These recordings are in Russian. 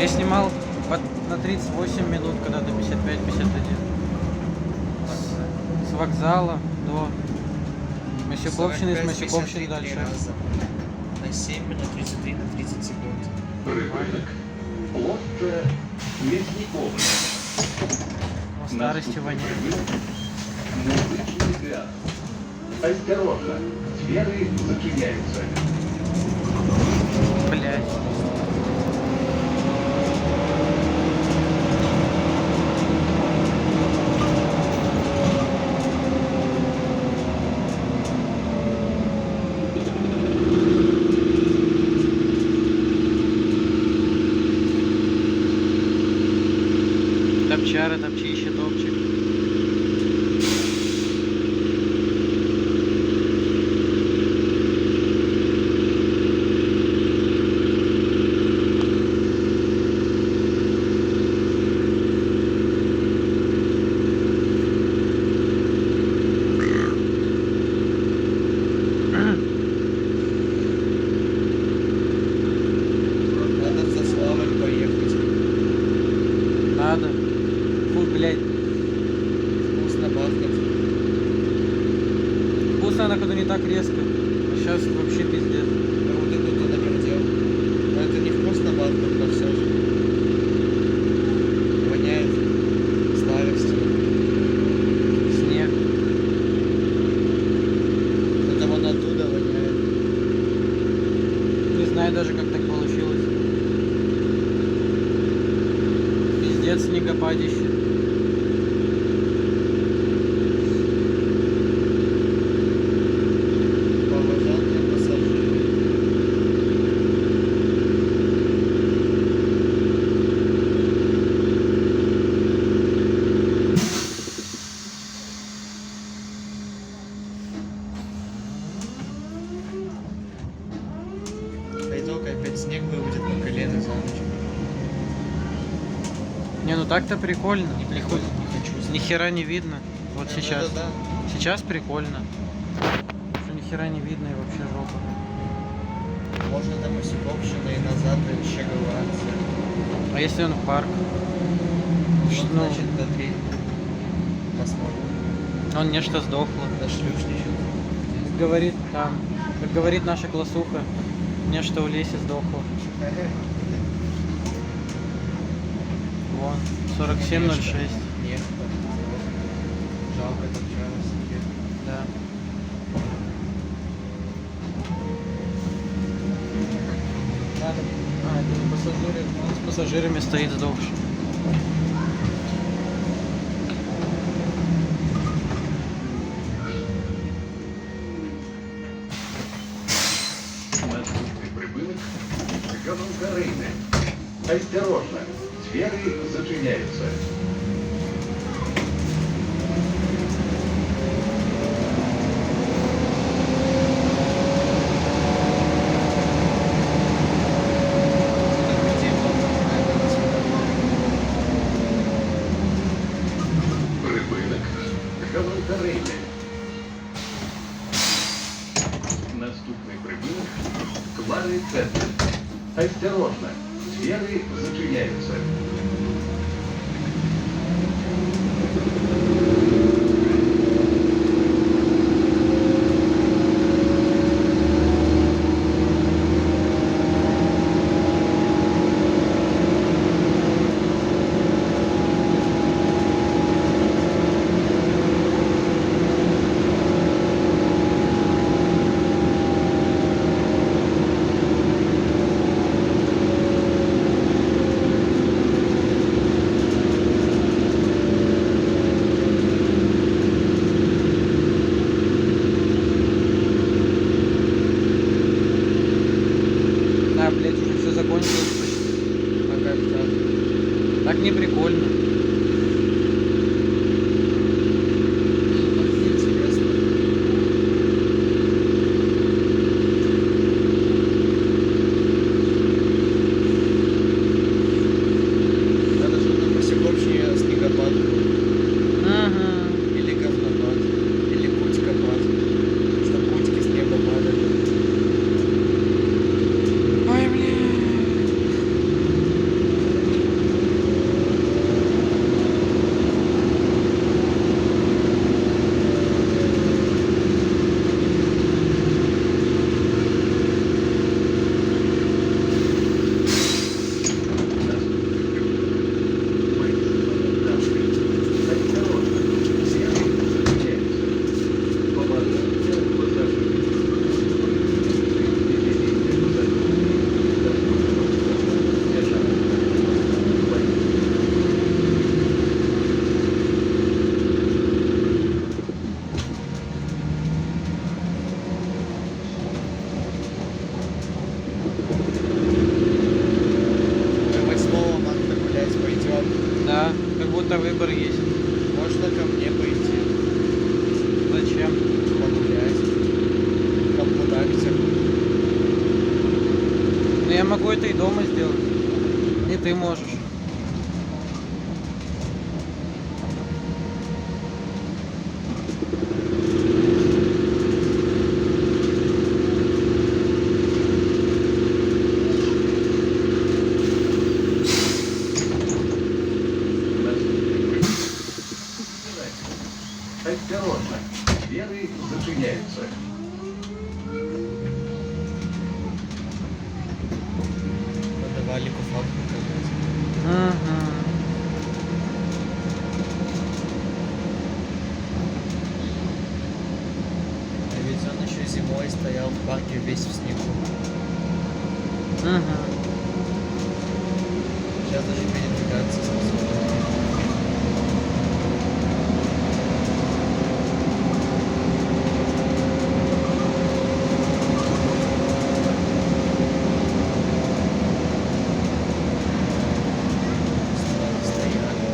Я снимал на 38 минут, когда до 55-51. С вокзала до Масюковщины, с Масюковщины дальше. На 7 минут 33 на 30 секунд. Припинок. Площа Мясниковна. О старости воняет. Музычный театр. Осторожно, двери зачиняются. Блять. Топчара, топчище, топчик. Надо в Заславль поехать. Надо. Фу, блядь. Вкусно пахнет. Вкусно она, когда не так резко. Сейчас вообще пиздец. А вот это туда пердел. Но это не вкусно пахнет, но все же. Воняет старостью. Снег. Это вон оттуда воняет. Не знаю даже, как так получилось. Пиздец, снегопадище. Поважанные пассажиры. Пойду опять снег выводит по колено за ночь. Не, ну так-то прикольно. Не Нихуя. приходит, не хочу. Ни хера не видно. Вот Ну, сейчас. это да. Сейчас прикольно. Что ни хера не видно и вообще жопа. Можно до Масюковщины и назад до Щеголанца. А если он в парк? Ну, Ну, значит, до 3. Посмотрим. он нечто сдохло. До Шлюшнича. Говорит там, как говорит наша классуха, нечто в лесе сдохло. Вон, 4706. Нет. Жалко, там вчера себе. Да. Надо. А, это не пассажиры. Он с пассажирами стоит сдохший. Наступный припинок. Галантерейне. Осторожно, двери зачиняются. Припинок. Галантерейне. Наступный припинок. Клары Центр. Осторожно, двери зачиняются. Да, блядь, уже все закончилось почти. А как так? Так не прикольно. Интересно. Надо что-то по Масюковщине снегопад был. Угу. Или говнопад. Или путькопад. Что путьки с неба падали. Ой, блядь. будто выбор есть. Можно ко мне пойти, Зачем? погулять, коммунальте. Ну я могу это и дома сделать. И ты можешь. Наступный прыжок. Осторожно, двери зачиняются. Надо Валику факт показать. Угу. А ведь он еще зимой стоял в парке весь в снегу. Угу. Сейчас даже передвигаться способен. Стояли.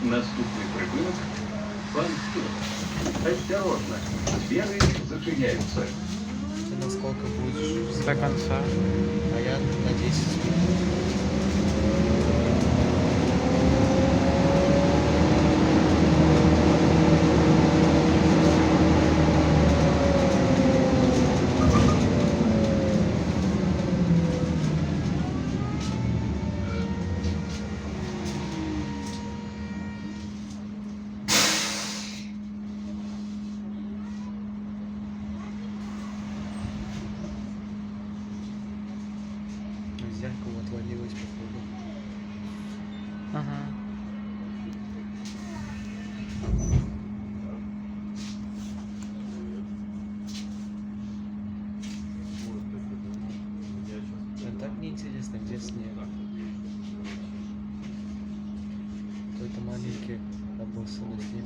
Наступный прыжок. Фантур. Осторожно, двери зачиняются. Ты на сколько будешь? До конца. А я на 10 минут. Зеркало отвалилось, походу. Угу. А так мне интересно, где снег. Какой-то маленький обоссанный снег.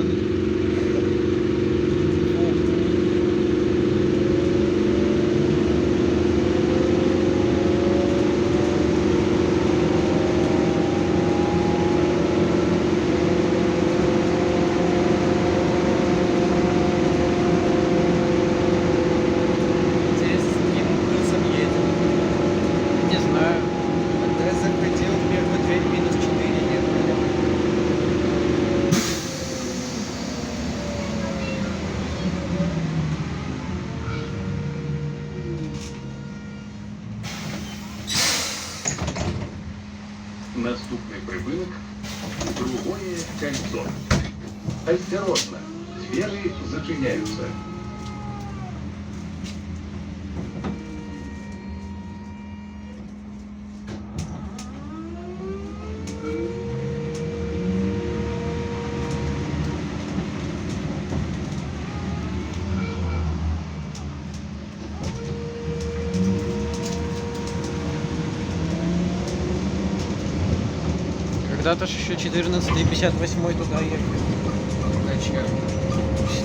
выгнать. Фу. Здесь с каким курсом едем? Не знаю. Когда я заходил в первую дверь, минус 4 ехали. Наступный припынок – другое кольцо. Осторожно, двери зачиняются. Когда-то ж еще 14 и 58 туда ехали. Зачем?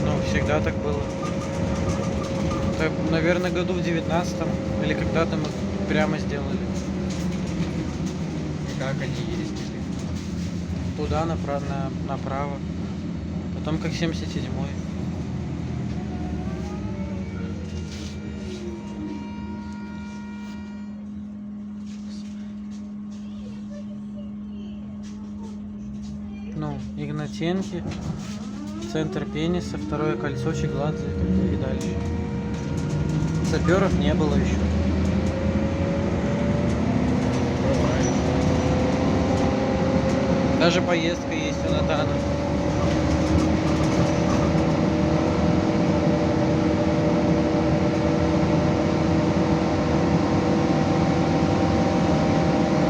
Ну, всегда так было. Так, наверное, году в 19-м или когда-то мы прямо сделали. Как они ездили? Туда направо. Потом как 77-й. Ну, Игнатенки, центр Пениса, второе кольцо, Чегладзе и дальше. Саперов не было еще. Бывает. Даже поездка есть у Натана.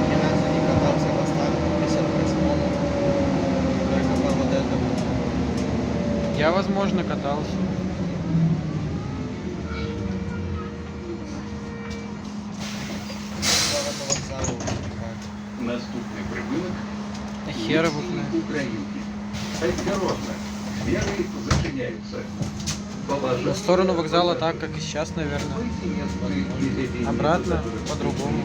Ни разу не катался на старом 58-м. Только по вот этому. Я, возможно, катался. Скоро по вокзалу убегать. Наступный припынок А – хера Нижние бухнет. Украинки. Осторожно, двери зачиняются. В сторону вокзала так, как и сейчас, наверное. Обратно по-другому.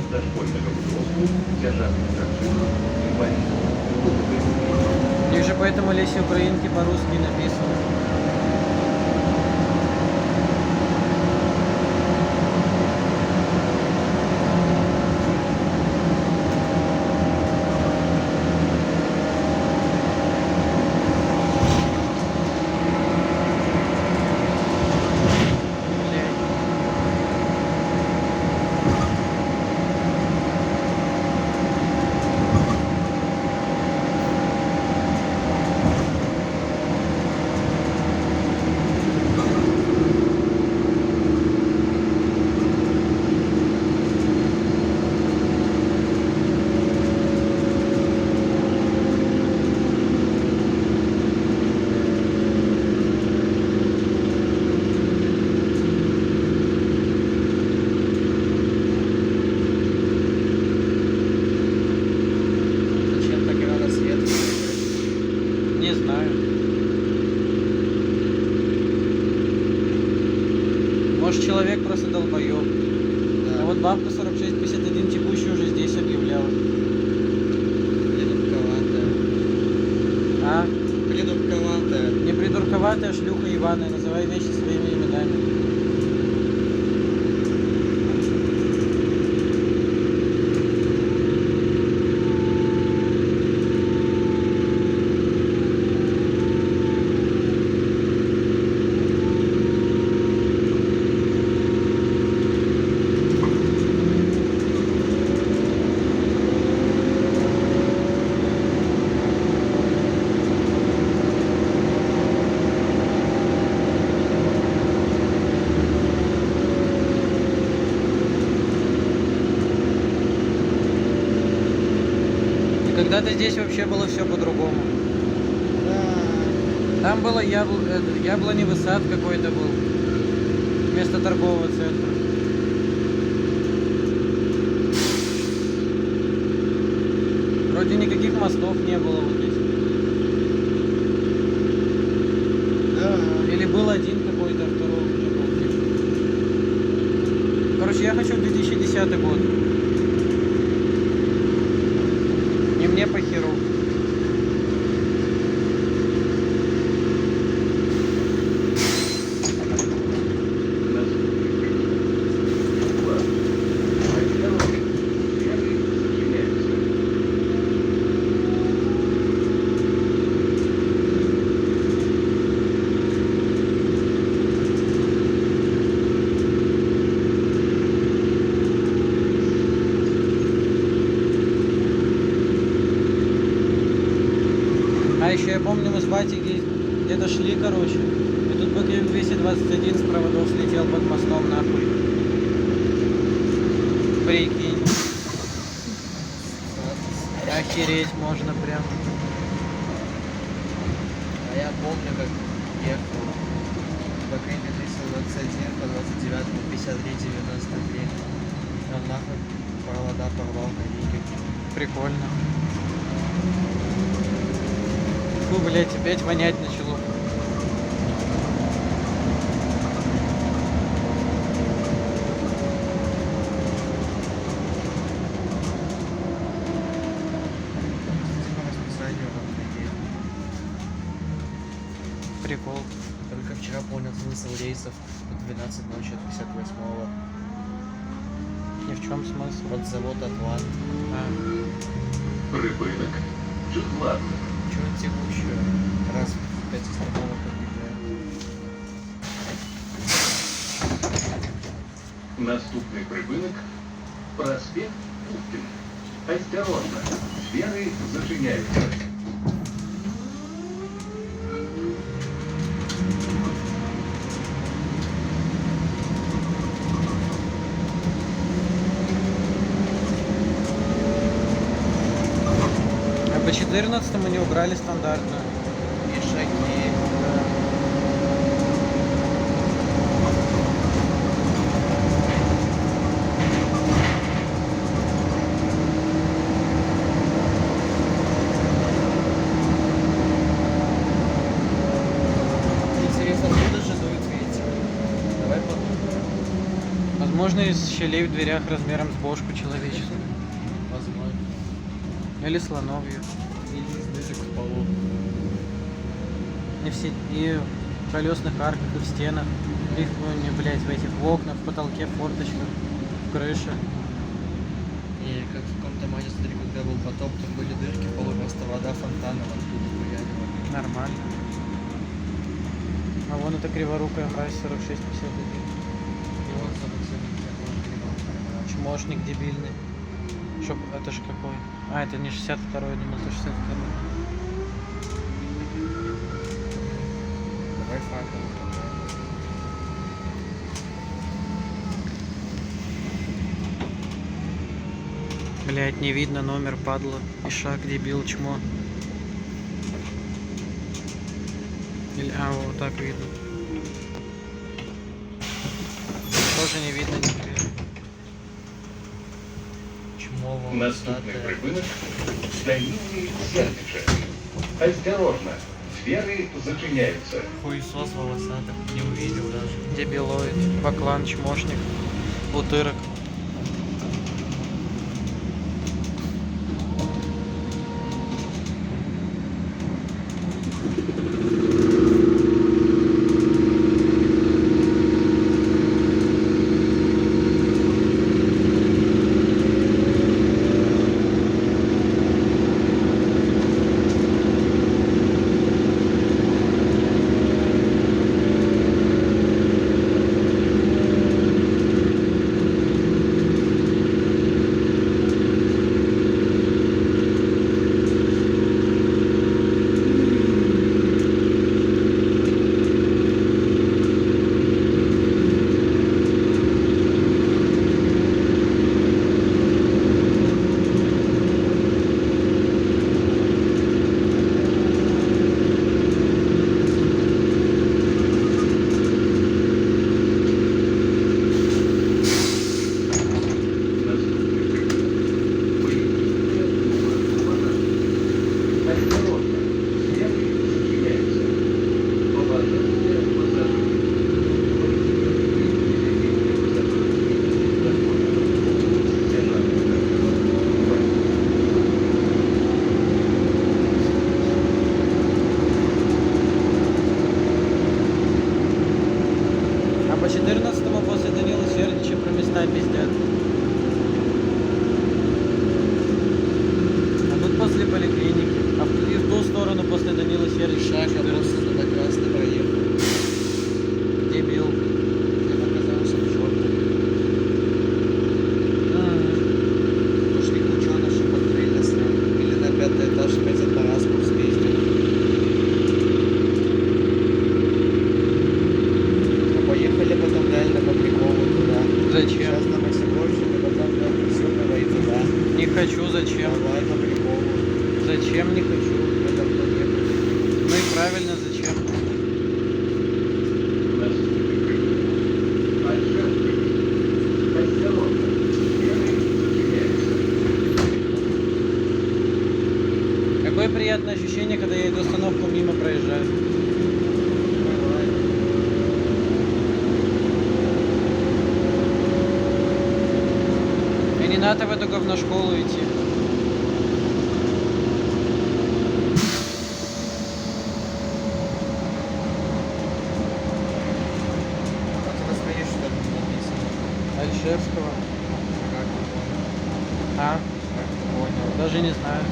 У них же поэтому Леси Украинки по-русски написано. Блядь. Зачем так рано свет? Не знаю. Может, человек просто долбоёб. А вот бабка 4651 текущий уже здесь объявляла. Придурковатая. А? Придурковатая. Не придурковатая шлюха ебаная, называй вещи своими именами. И когда-то здесь вообще было все по-другому. Да. Там было яблоневый сад какой-то был. Вместо торгового центра. Вроде никаких мостов не было вот здесь. хочу в 2010 год. Не мне по херу. Наступный прибылок. Ладно. Осторожно. Сферы зачиняются. А еще я помню, мы с батей где-то шли, короче. И тут БКМ 221 с проводов слетел под мостом, нахуй. Прикинь. Охереть можно прям. А я помню, как ехал по Кэмпе 321 по 29 53 93. Он нахуй провода порвал на Вике. Прикольно. Фу, блять, опять вонять начало. По расписанию равно. Прикол. Только вчера понял смысл рейсов в 12 ночи от 58-го. Ни в чем смысл. Вот завод Атлант. А, Прибылок. Чуть ладно. Чего текущую? Раз в 5 установок объявляю. Наступный прибылок. Проспект Пушкин. Осторожно. Сферы зачиняются. а по 14 мы не убрали стандартную. И шаги. Интересно, откуда же дует ветер? Давай подумаем. Возможно, из щелей в дверях размером с бошку человеческую. Возможно. Или слоновью. Или из дырок в полу. И в колесных арках, и в стенах. И блять, в этих в окнах, в потолке, в форточках, в крыше. И как в каком-то моде, смотри, когда был потоп, там были дырки в полу, просто вода фонтаном оттуда хуярила. Нормально. А вон эта криворукая мразь 4651. И вот Чмошник дебильный. Чтоб, это ж какой? А, это не 62-й, я думал, это 62-й. Давай факел. Блять, не видно номер, падла. Ишак, дебил, чмо. Или, вот так видно. Тоже не видно нихуя. Чмово. Наступный прибылок. Станицы Сердича. Осторожно. Сферы зачиняются. Хуесос волосатых не увидел даже. Дебилоид, баклан, чмошник, утырок. 14-му после Данила Сердича про места пиздят. А тут после поликлиники. А и в ту сторону после Данила Сердича. Шаг, а просто туда красный проехал. Дебил. Мне показалось, в шорты. Пошли к ученым, чтобы открыли сразу. Или на 5-й этаж опять одноразку спиздили. А поехали потом реально по приколу туда. Зачем? Сейчас на Максимовщине, потом до Красивого и туда. Не хочу, зачем? Давай по приколу. Зачем не хочу? Мы давно не были. Ну и правильно, зачем? Наступный прибылок. Большой прибылок. Осторожно, сферы зачиняются. Какое приятное ощущение, когда я иду остановку мимо проезжаю. Давай. И не надо в эту говношколу идти. А ты настоишь, что там написано? Альшевского. Как ты понял? А? Как ты понял? Даже не знаю.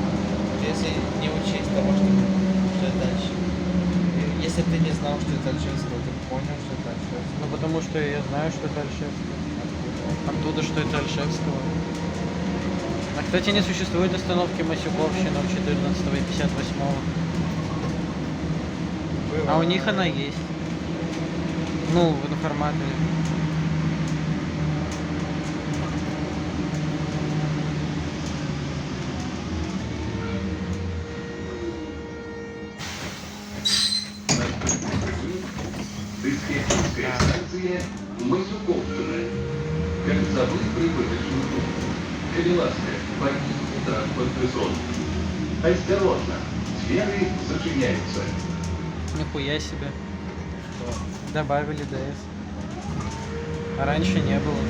Если не учесть того, что это дальше. Если бы ты не знал, что это Альшевского, ты бы понял, что это Альшевского. Ну потому что я знаю, что это Альшевского. Оттуда, что это Альшевского. А, кстати, не существует остановки Масюковщина у 14 и 58. А у них она есть. Ну, в информаторе. Наступный прибылок. Диспетчерская станция Масюковщина. Кольцевой прибыточный пункт. Кадилласская, водительский транспортный зон. Осторожно, сферы зачиняются. Нихуя себе. Добавили ДС. А раньше не было.